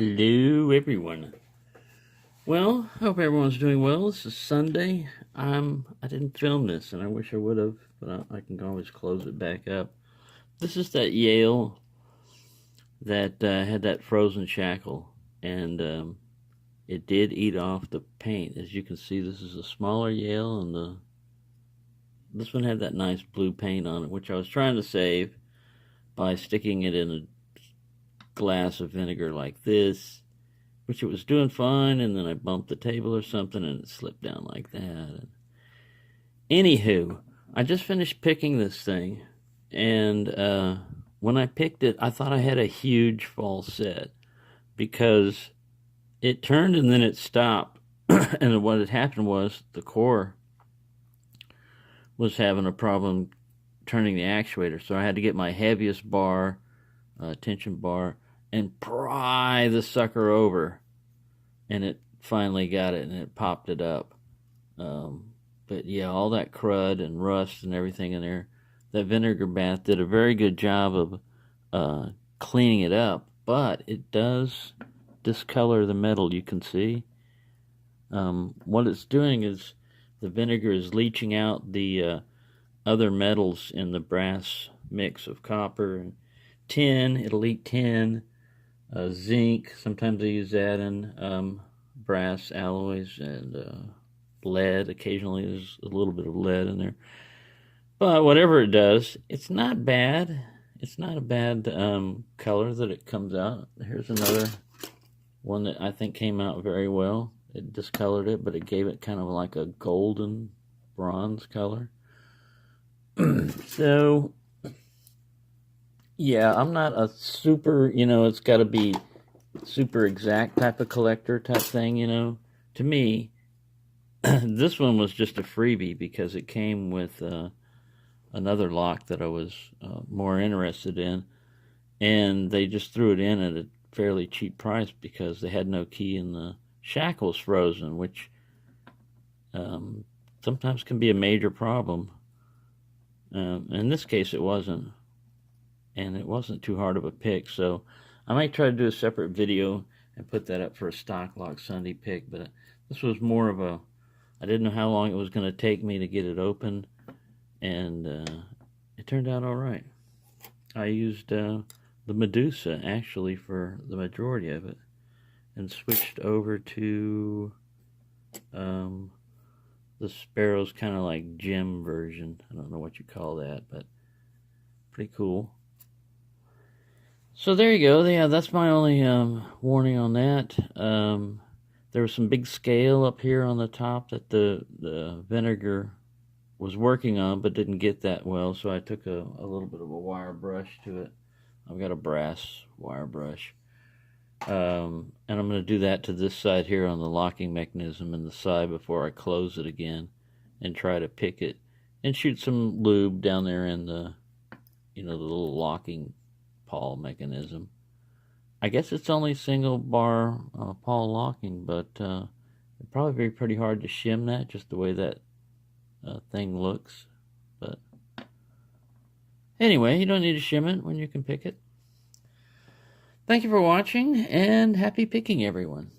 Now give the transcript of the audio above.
Hello, everyone. Well, hope everyone's doing well. This is Sunday. I didn't film this, and I wish I would have, but I can always close it back up. This is that Yale that had that frozen shackle, and it did eat off the paint. As you can see, this is a smaller Yale, and this one had that nice blue paint on it, which I was trying to save by sticking it in a glass of vinegar like this, which it was doing fine, and then I bumped the table or something and it slipped down like that. Anywho, I just finished picking this thing, and when I picked it, I thought I had a huge fall set because it turned and then it stopped. And what had happened was the core was having a problem turning the actuator, so I had to get my heaviest bar, tension bar, and pry the sucker over, and it finally got it, and it popped it up. But yeah, all that crud and rust and everything in there, that vinegar bath did a very good job of cleaning it up, but it does discolor the metal, you can see. What it's doing is the vinegar is leaching out the other metals in the brass mix of copper and tin. It'll eat tin, zinc, sometimes they use that in brass alloys, and lead. Occasionally there's a little bit of lead in there. But whatever it does, it's not bad. It's not a bad color that it comes out. Here's another one that I think came out very well. It discolored it, but it gave it kind of like a golden bronze color. So yeah, I'm not a super, it's got to be super exact type of collector type thing, To me, this one was just a freebie because it came with another lock that I was more interested in, and they just threw it in at a fairly cheap price because they had no key and the shackle's frozen, which sometimes can be a major problem. In this case, it wasn't. And it wasn't too hard of a pick, so I might try to do a separate video and put that up for a stock lock Sunday pick, but this was more of I didn't know how long it was going to take me to get it open, and it turned out all right. I used the Medusa, actually, for the majority of it, and switched over to the Sparrow's kind of like gem version. I don't know what you call that, but pretty cool. So there you go. Yeah, that's my only warning on that. There was some big scale up here on the top that the vinegar was working on, but didn't get that well, so I took a little bit of a wire brush to it. I've got a brass wire brush. And I'm going to do that to this side here on the locking mechanism and the side before I close it again and try to pick it and shoot some lube down there in the little locking pawl mechanism. I guess it's only single bar pawl locking, but it'd probably be pretty hard to shim that, just the way that thing looks. But anyway, you don't need to shim it when you can pick it. Thank you for watching, and happy picking, everyone.